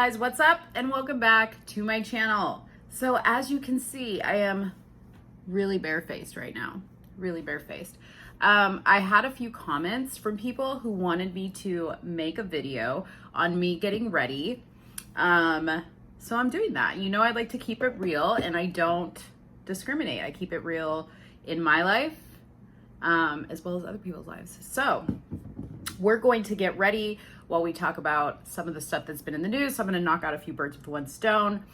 guys, what's up? And welcome back to my channel. So as you can see, I am really barefaced right now, really barefaced. I had a few comments from people who wanted me to make a video on me getting ready. So I'm doing that. You know, I like to keep it real and I don't discriminate. I keep it real in my life, as well as other people's lives. So we're going to get ready while we talk about some of the stuff that's been in the news. So I'm going to knock out a few birds with one stone,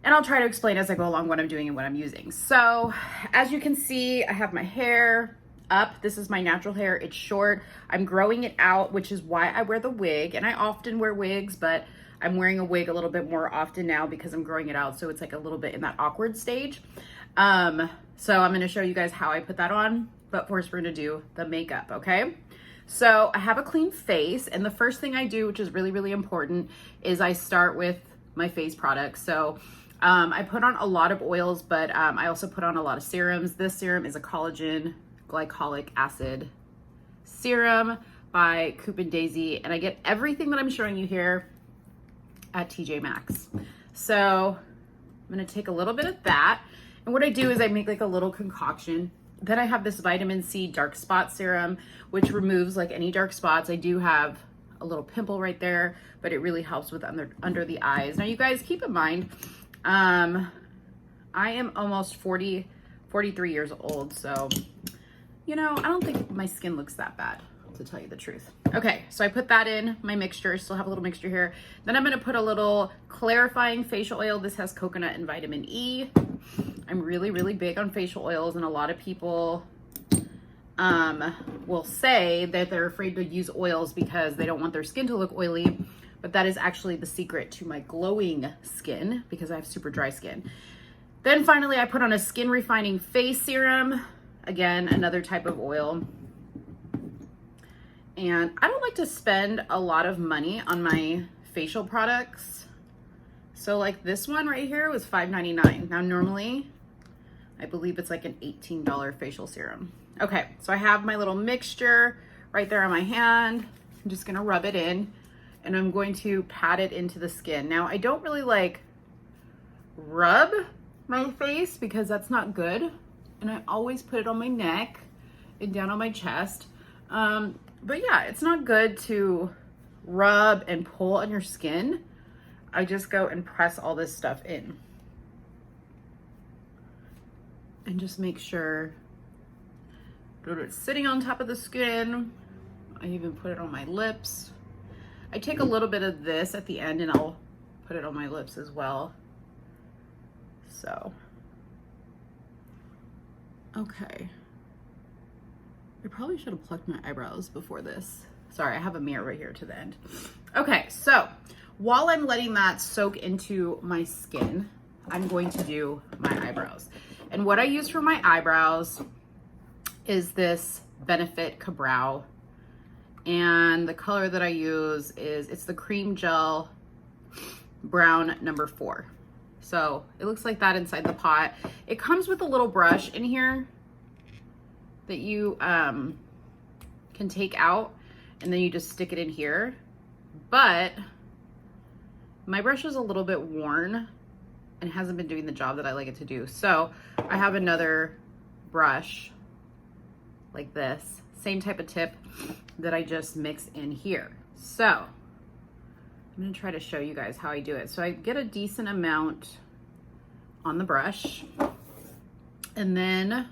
and I'll try to explain as I go along what I'm doing and what I'm using. So as you can see, I have my hair up. This is my natural hair. It's short. I'm growing it out, which is why I wear the wig. And I often wear wigs, but I'm wearing a wig a little bit more often now because I'm growing it out. So it's like a little bit in that awkward stage. So I'm going to show you guys how I put that on, but first we're going to do the makeup. Okay. So I have a clean face, and the first thing I do, which is really, really important, is I start with my face products. So I put on a lot of oils, but I also put on a lot of serums. This serum is a collagen glycolic acid serum by Coop and Daisy, and I get everything that I'm showing you here at TJ Maxx. So I'm gonna take a little bit of that, and what I do is I make like a little concoction. Then I have this vitamin C dark spot serum, which removes like any dark spots. I do have a little pimple right there, but it really helps with under the eyes. Now you guys keep in mind, I am almost 43 years old. So, you know, I don't think my skin looks that bad, to tell you the truth. Okay, so I put that in my mixture. I still have a little mixture here. Then I'm gonna put a little clarifying facial oil. This has coconut and vitamin E. I'm really, really big on facial oils, and a lot of people will say that they're afraid to use oils because they don't want their skin to look oily, but that is actually the secret to my glowing skin because I have super dry skin. Then finally, I put on a skin refining face serum. Again, another type of oil. And I don't like to spend a lot of money on my facial products. So like this one right here was $5.99. Now normally, I believe it's like an $18 facial serum. Okay, so I have my little mixture right there on my hand. I'm just gonna rub it in, and I'm going to pat it into the skin. Now I don't really like rub my face because that's not good. And I always put it on my neck and down on my chest. But yeah, it's not good to rub and pull on your skin. I just go and press all this stuff in. And just make sure that it's sitting on top of the skin. I even put it on my lips. I take a little bit of this at the end and I'll put it on my lips as well. So, okay. I probably should have plucked my eyebrows before this. Sorry, I have a mirror right here to the end. Okay, so while I'm letting that soak into my skin, I'm going to do my eyebrows. And what I use for my eyebrows is this Benefit Ka-Brow. And the color that I use is, it's the Cream Gel Brown number 4. So it looks like that inside the pot. It comes with a little brush in here that you can take out, and then you just stick it in here. But my brush is a little bit worn and hasn't been doing the job that I like it to do. So I have another brush like this, same type of tip that I just mix in here. So I'm gonna try to show you guys how I do it. So I get a decent amount on the brush, and then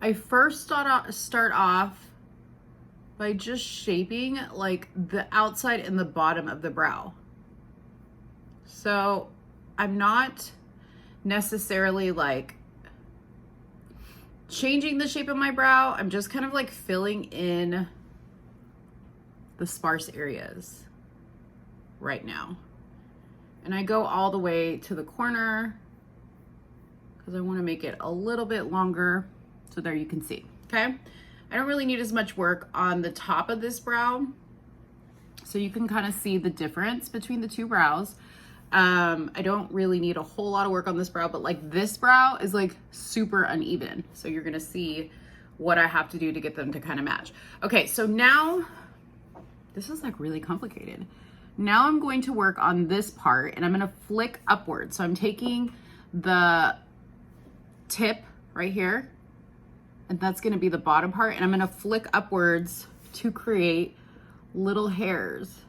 I first start off by just shaping like the outside and the bottom of the brow. So I'm not necessarily like changing the shape of my brow. I'm just kind of like filling in the sparse areas right now. And I go all the way to the corner because I want to make it a little bit longer. So there you can see, okay? I don't really need as much work on the top of this brow. So you can kind of see the difference between the two brows. I don't really need a whole lot of work on this brow, but like this brow is like super uneven. So you're gonna see what I have to do to get them to kind of match. Okay, so now this is like really complicated. Now I'm going to work on this part and I'm gonna flick upwards. So I'm taking the tip right here, and that's gonna be the bottom part, and I'm gonna flick upwards to create little hairs.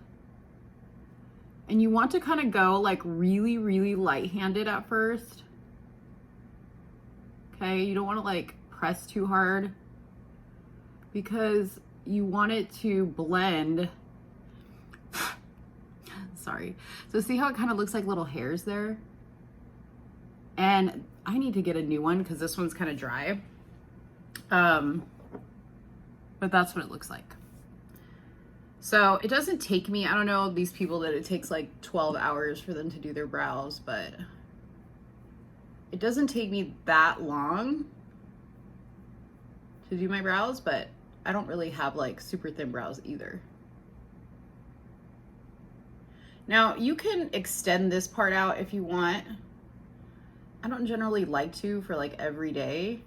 And you want to kind of go like really, really light-handed at first. Okay, you don't want to like press too hard because you want it to blend. Sorry. So see how it kind of looks like little hairs there? And I need to get a new one because this one's kind of dry. But that's what it looks like. So it doesn't take me, I don't know these people that it takes like 12 hours for them to do their brows, but it doesn't take me that long to do my brows, but I don't really have like super thin brows either. Now you can extend this part out if you want. I don't generally like to for like every day.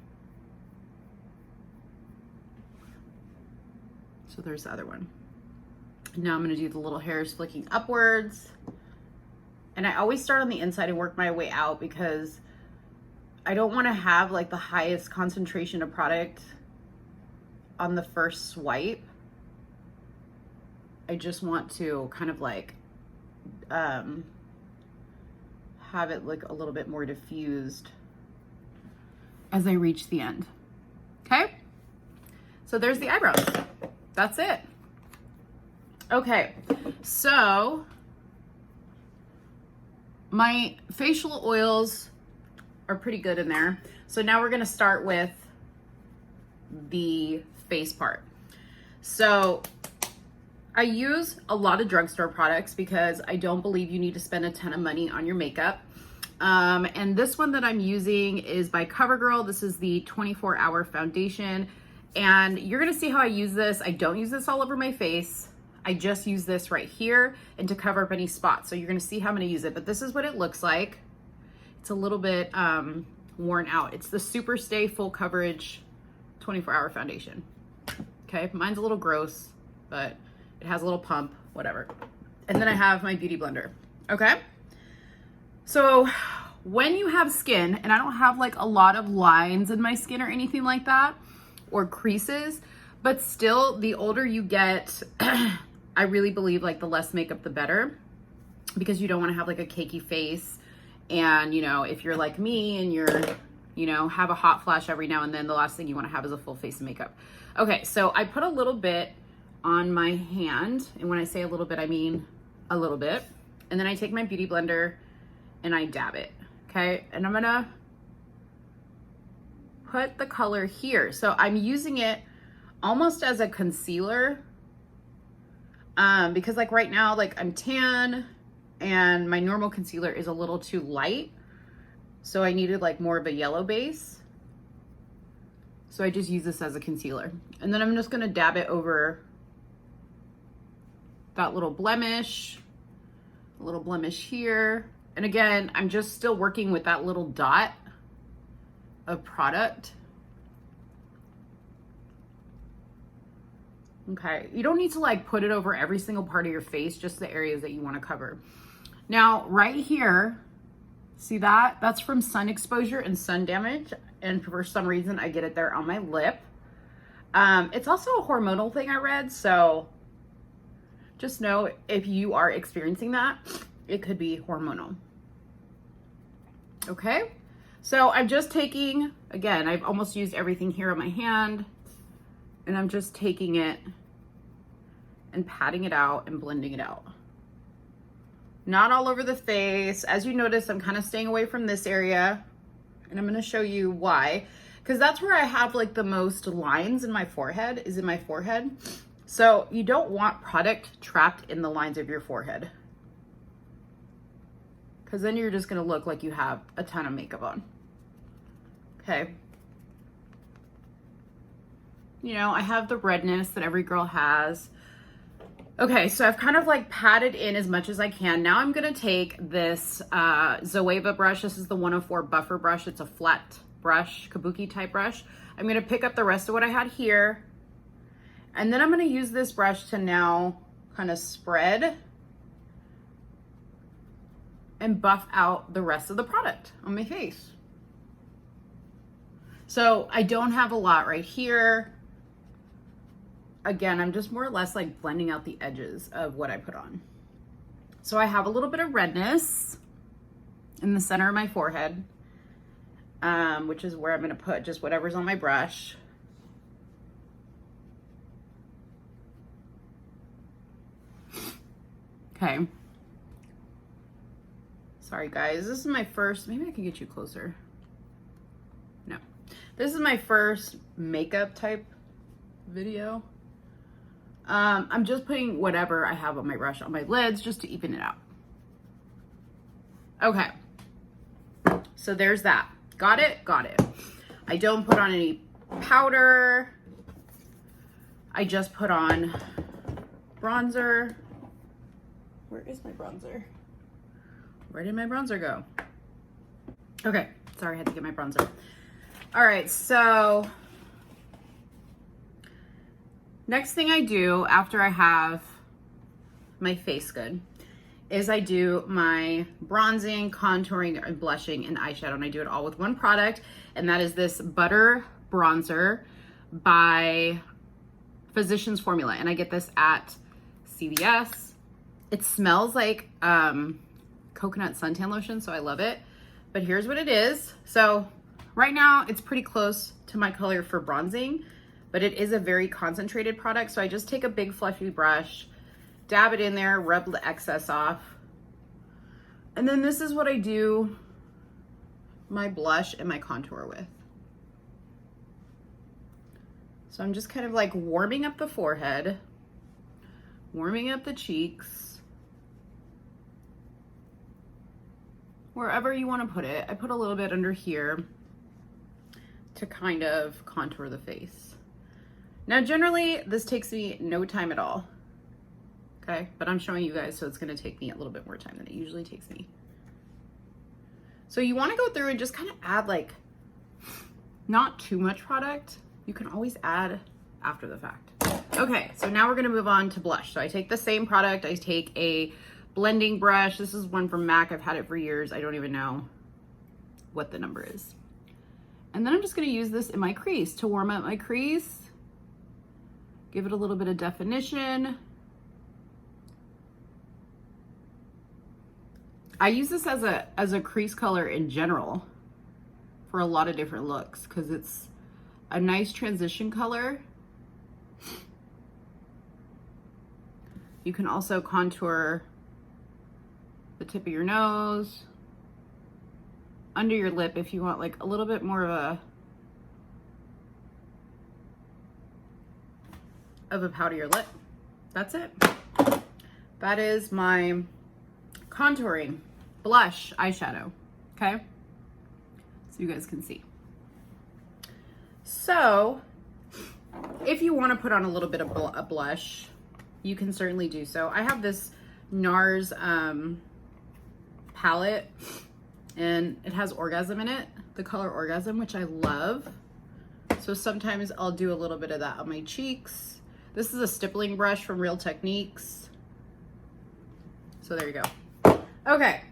So there's the other one. Now I'm gonna do the little hairs flicking upwards. And I always start on the inside and work my way out because I don't wanna have like the highest concentration of product on the first swipe. I just want to kind of like have it look a little bit more diffused as I reach the end. Okay? So there's the eyebrows. That's it. Okay, so my facial oils are pretty good in there. So now we're gonna start with the face part. So I use a lot of drugstore products because I don't believe you need to spend a ton of money on your makeup. And this one that I'm using is by CoverGirl. This is the 24-hour foundation. And you're gonna see how I use this. I don't use this all over my face. I just use this right here and to cover up any spots. So you're gonna see how I'm gonna use it, but this is what it looks like. It's a little bit worn out. It's the Super Stay Full Coverage 24-hour foundation. Okay, mine's a little gross, but it has a little pump, whatever. And then I have my beauty blender, okay? So when you have skin, and I don't have like a lot of lines in my skin or anything like that, or creases, but still the older you get, I really believe like the less makeup, the better, because you don't want to have like a cakey face. And, you know, if you're like me and you're, you know, have a hot flash every now and then, the last thing you want to have is a full face of makeup. Okay, so I put a little bit on my hand. And when I say a little bit, I mean a little bit. And then I take my beauty blender and I dab it. Okay, and I'm gonna put the color here. So I'm using it almost as a concealer. Because like right now, like I'm tan and my normal concealer is a little too light. So I needed like more of a yellow base. So I just use this as a concealer. And then I'm just gonna dab it over that little blemish, a little blemish here. And again, I'm just still working with that little dot of product. Okay, you don't need to like put it over every single part of your face, just the areas that you want to cover. Now, right here, see that? That's from sun exposure and sun damage. And for some reason, I get it there on my lip. It's also a hormonal thing I read. So just know if you are experiencing that, it could be hormonal. Okay, so I'm just taking, again, I've almost used everything here on my hand. And I'm just taking it and patting it out and blending it out. Not all over the face. As you notice, I'm kind of staying away from this area. And I'm gonna show you why. Because that's where I have like the most lines in my forehead, is in my forehead. So you don't want product trapped in the lines of your forehead. Because then you're just gonna look like you have a ton of makeup on. Okay. You know, I have the redness that every girl has. Okay, so I've kind of like patted in as much as I can. Now I'm gonna take this Zoeva brush. This is the 104 Buffer brush. It's a flat brush, kabuki type brush. I'm gonna pick up the rest of what I had here. And then I'm gonna use this brush to now kind of spread and buff out the rest of the product on my face. So I don't have a lot right here. Again, I'm just more or less like blending out the edges of what I put on. So I have a little bit of redness in the center of my forehead, which is where I'm gonna put just whatever's on my brush. Okay. Sorry guys, this is my first, maybe I can get you closer. No. This is my first makeup type video. I'm just putting whatever I have on my brush on my lids just to even it out. Okay. So there's that. Got it? Got it. I don't put on any powder. I just put on bronzer. Where is my bronzer? Where did my bronzer go? Okay, sorry, I had to get my bronzer. All right, so next thing I do after I have my face good is I do my bronzing, contouring, and blushing, and eyeshadow, and I do it all with one product, and that is this Butter Bronzer by Physicians Formula, and I get this at CVS. It smells like coconut suntan lotion, so I love it. But here's what it is. So right now it's pretty close to my color for bronzing, but it is a very concentrated product. So I just take a big fluffy brush, dab it in there, rub the excess off. And then this is what I do my blush and my contour with. So I'm just kind of like warming up the forehead, warming up the cheeks, wherever you want to put it. I put a little bit under here to kind of contour the face. Now, generally, this takes me no time at all, okay? But I'm showing you guys, so it's going to take me a little bit more time than it usually takes me. So you want to go through and just kind of add, like, not too much product. You can always add after the fact. Okay, so now we're going to move on to blush. So I take the same product. I take a blending brush. This is one from MAC. I've had it for years. I don't even know what the number is. And then I'm just going to use this in my crease to warm up my crease, give it a little bit of definition. I use this as a crease color in general for a lot of different looks because it's a nice transition color. You can also contour the tip of your nose, under your lip if you want like a little bit more of a powder lip. That's it. That is my contouring, blush, eyeshadow, okay? So you guys can see. So if you want to put on a little bit of a blush, you can certainly do so. I have this NARS palette, and it has Orgasm in it, the color Orgasm, which I love. So sometimes I'll do a little bit of that on my cheeks. This is a stippling brush from Real Techniques. So there you go. Okay.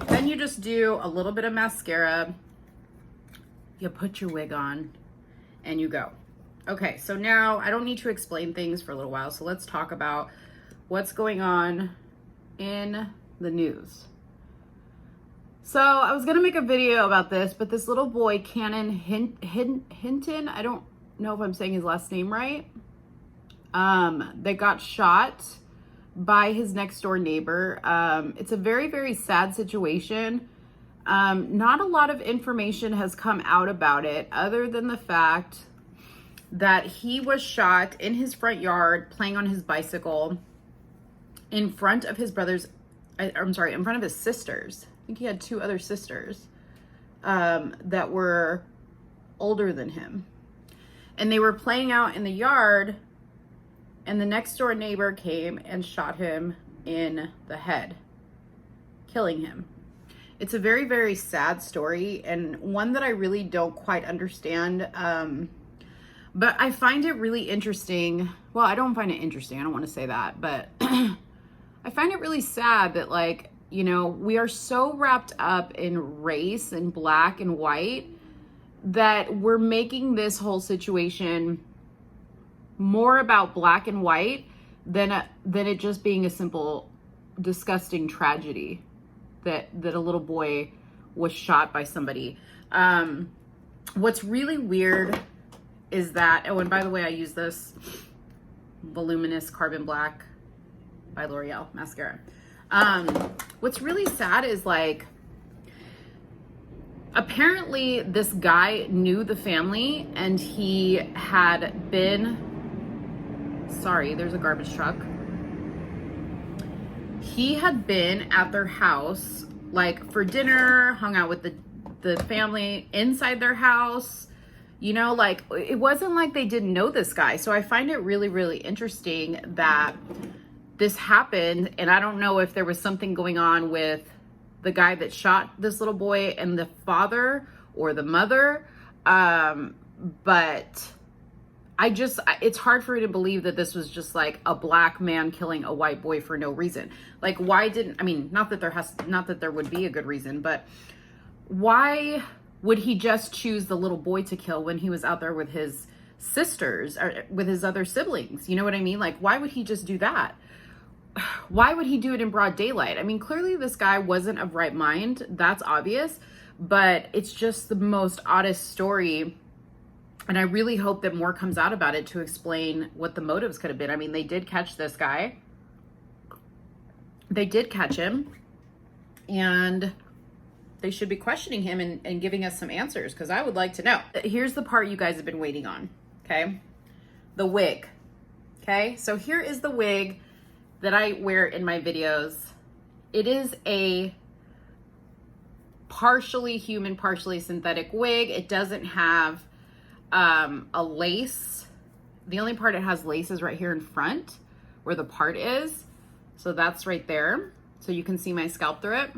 Then you just do a little bit of mascara. You put your wig on and you go. Okay, so now I don't need to explain things for a little while. So let's talk about what's going on in the news. So I was gonna make a video about this, but this little boy, Cannon Hinton, I don't know if I'm saying his last name right, that got shot by his next door neighbor. It's a very, very sad situation. Not a lot of information has come out about it other than the fact that he was shot in his front yard playing on his bicycle in front of his brothers. I'm sorry, in front of his sisters. I think he had two other sisters that were older than him. And they were playing out in the yard, and the next door neighbor came and shot him in the head, killing him. It's a very, very sad story, and one that I really don't quite understand. But I find it really interesting. Well, I don't find it interesting. I don't want to say that, but I find it really sad that, like, You know, we are so wrapped up in race and black and white that we're making this whole situation more about black and white than it just being a simple disgusting tragedy that a little boy was shot by somebody. What's really weird is that, oh, and by the way, I use this Voluminous Carbon Black by L'Oreal mascara. What's really sad is, like, apparently this guy knew the family, and he had been, sorry, there's a garbage truck. He had been at their house, like, for dinner, hung out with the family inside their house. You know, like, it wasn't like they didn't know this guy. So I find it really, really interesting that this happened. And I don't know if there was something going on with the guy that shot this little boy and the father or the mother. But it's hard for me to believe that this was just like a black man killing a white boy for no reason. Like, why didn't, I mean, not that there would be a good reason, but why would he just choose the little boy to kill when he was out there with his sisters or with his other siblings? You know what I mean? Like, why would he just do that? Why would he do it in broad daylight? I mean, clearly this guy wasn't of right mind. That's obvious, but it's just the most oddest story. And I really hope that more comes out about it to explain what the motives could have been. I mean, they did catch this guy. They did catch him, and they should be questioning him and giving us some answers, because I would like to know. Here's the part you guys have been waiting on, okay? The wig, okay? So here is the wig that I wear in my videos. It is a partially human, partially synthetic wig. It doesn't have a lace. The only part it has lace is right here in front where the part is. So that's right there. So you can see my scalp through it.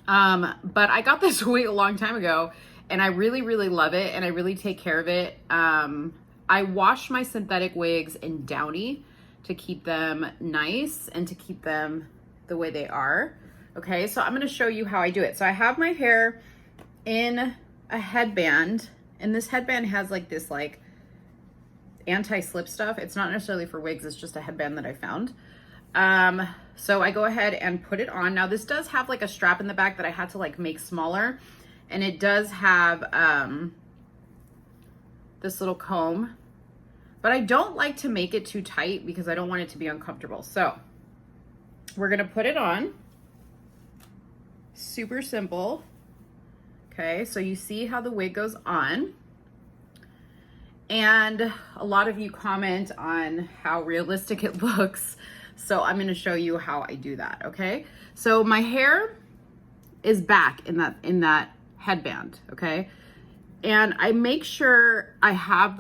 But I got this wig a long time ago, and I really, really love it, and I really take care of it. I wash my synthetic wigs in Downy to keep them nice and to keep them the way they are. Okay, so I'm going to show you how I do it. So I have my hair in a headband, and this headband has like this like anti-slip stuff. It's not necessarily for wigs, it's just a headband that I found. So I go ahead and put it on. Now this does have like a strap in the back that I had to like make smaller, and it does have this little comb, but I don't like to make it too tight because I don't want it to be uncomfortable. So we're gonna put it on. Super simple. Okay, so you see how the wig goes on. And a lot of you comment on how realistic it looks. So I'm gonna show you how I do that, okay? So my hair is back in that headband, okay? And I make sure I have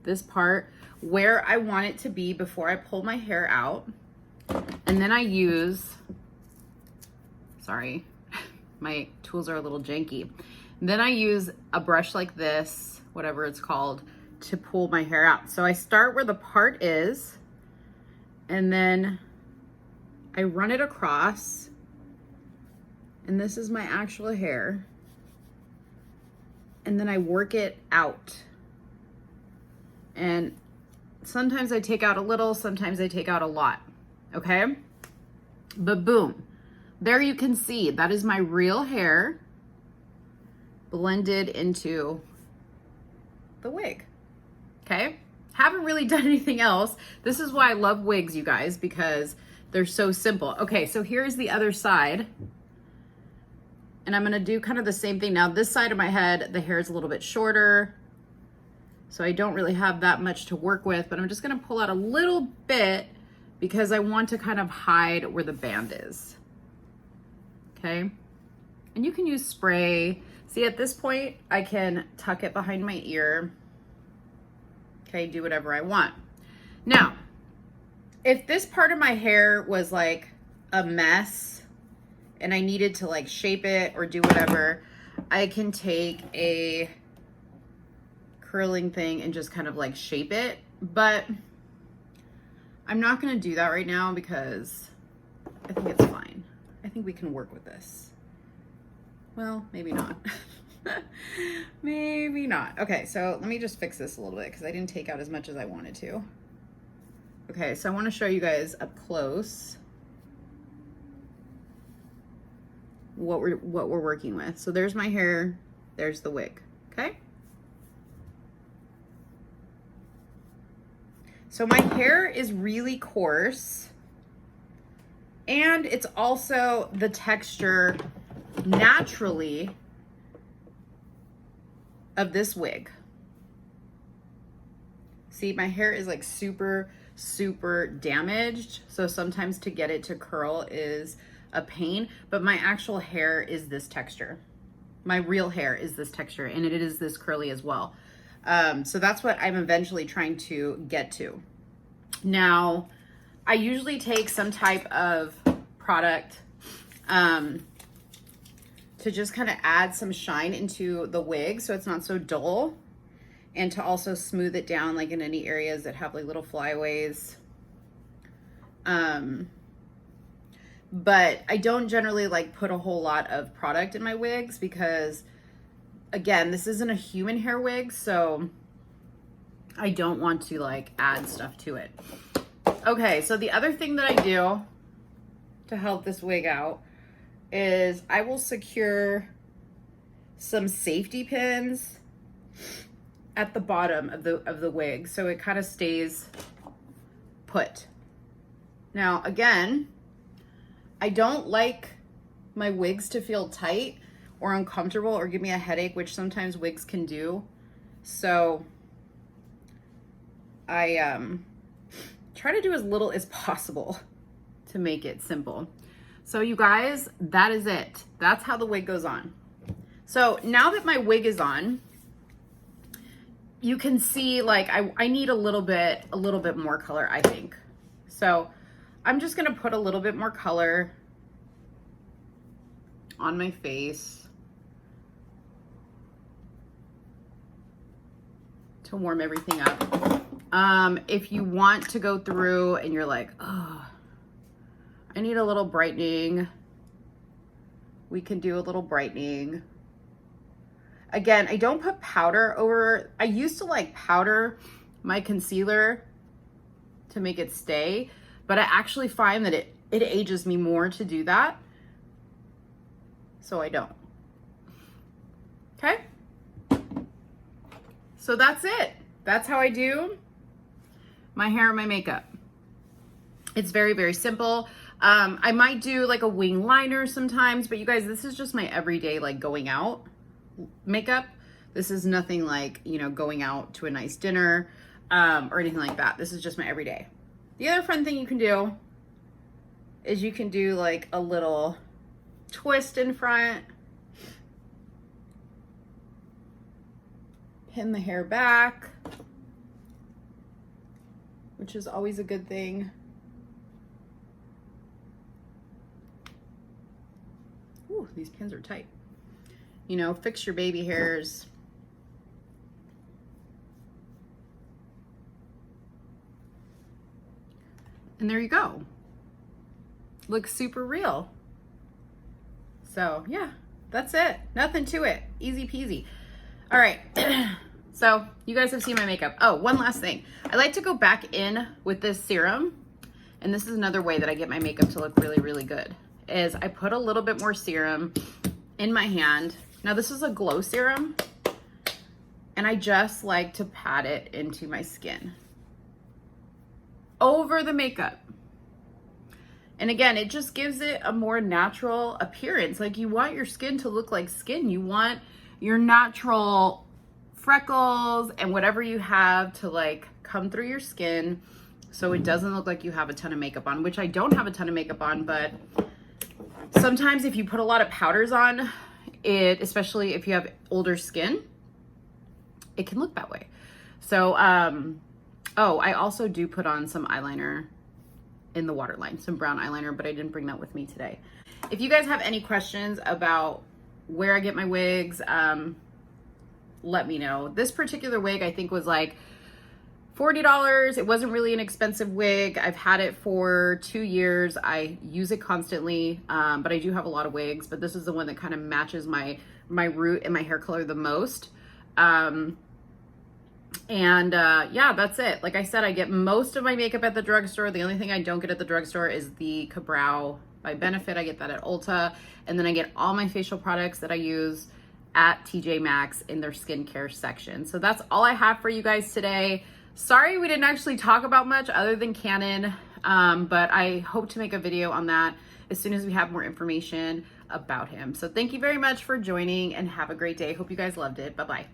this part where I want it to be before I pull my hair out. And then I use, sorry, my tools are a little janky. And then I use a brush like this, whatever it's called, to pull my hair out. So I start where the part is, and then I run it across, and this is my actual hair, and then I work it out. And sometimes I take out a little, sometimes I take out a lot, okay? But boom, there you can see, that is my real hair blended into the wig, okay? Haven't really done anything else. This is why I love wigs, you guys, because they're so simple. Okay, so here's the other side. And I'm gonna do kind of the same thing. Now this side of my head, the hair is a little bit shorter, so I don't really have that much to work with, but I'm just gonna pull out a little bit because I want to kind of hide where the band is, okay? And you can use spray. See, at this point, I can tuck it behind my ear. Okay, do whatever I want. Now, if this part of my hair was like a mess and I needed to like shape it or do whatever, I can take a curling thing and just kind of like shape it. But I'm not gonna do that right now because I think it's fine. I think we can work with this. Well, maybe not. Maybe not. Okay, so let me just fix this a little bit because I didn't take out as much as I wanted to. Okay, so I want to show you guys up close what we're working with. So there's my hair, there's the wig, okay? So my hair is really coarse, and it's also the texture naturally of this wig. See, my hair is like super damaged, so sometimes to get it to curl is a pain, but my actual hair is this texture. My real hair is this texture, and it is this curly as well. So that's what I'm eventually trying to get to. Now, I usually take some type of product to just kind of add some shine into the wig so it's not so dull, and to also smooth it down like in any areas that have like little flyaways. But I don't generally like put a whole lot of product in my wigs because, again, this isn't a human hair wig, so I don't want to like add stuff to it. Okay, so the other thing that I do to help this wig out is I will secure some safety pins at the bottom of the wig so it kind of stays put. Now, again, I don't like my wigs to feel tight or uncomfortable or give me a headache, which sometimes wigs can do. So I try to do as little as possible to make it simple. So you guys, that is it. That's how the wig goes on. So now that my wig is on, you can see like I need a little bit more color, I think. So I'm just gonna put a little bit more color on my face to warm everything up. If you want to go through and you're like, oh, I need a little brightening, we can do a little brightening. Again, I don't put powder over. I used to like powder my concealer to make it stay, but I actually find that it ages me more to do that. So I don't. Okay? So that's it. That's how I do my hair and my makeup. It's very simple. I might do like a wing liner sometimes, but you guys, this is just my everyday like going out makeup. This is nothing like, you know, going out to a nice dinner or anything like that. This is just my everyday. The other fun thing you can do is you can do like a little twist in front, pin the hair back, which is always a good thing. Ooh, these pins are tight. You know, fix your baby hairs. And there you go. Looks super real. So yeah, that's it. Nothing to it. Easy peasy. All right. So you guys have seen my makeup. Oh, one last thing. I like to go back in with this serum. And this is another way that I get my makeup to look really good, is I put a little bit more serum in my hand. Now this is a glow serum, and I just like to pat it into my skin over the makeup. And again, it just gives it a more natural appearance. Like, you want your skin to look like skin. You want your natural freckles and whatever you have to like come through your skin so it doesn't look like you have a ton of makeup on, which I don't have a ton of makeup on, but sometimes if you put a lot of powders on it, especially if you have older skin, it can look that way. So, oh, I also do put on some eyeliner in the waterline, some brown eyeliner, but I didn't bring that with me today. If you guys have any questions about where I get my wigs, let me know. This particular wig I think was like $40. It wasn't really an expensive wig. I've had it for 2 years. I use it constantly, but I do have a lot of wigs, but this is the one that kind of matches my root and my hair color the most. Yeah, that's it. Like I said, I get most of my makeup at the drugstore. The only thing I don't get at the drugstore is the Cabral by Benefit. I get that at Ulta. And then I get all my facial products that I use at TJ Maxx in their skincare section. So that's all I have for you guys today. Sorry we didn't actually talk about much other than Canon, but I hope to make a video on that as soon as we have more information about him. So thank you very much for joining and have a great day. Hope you guys loved it. Bye-bye.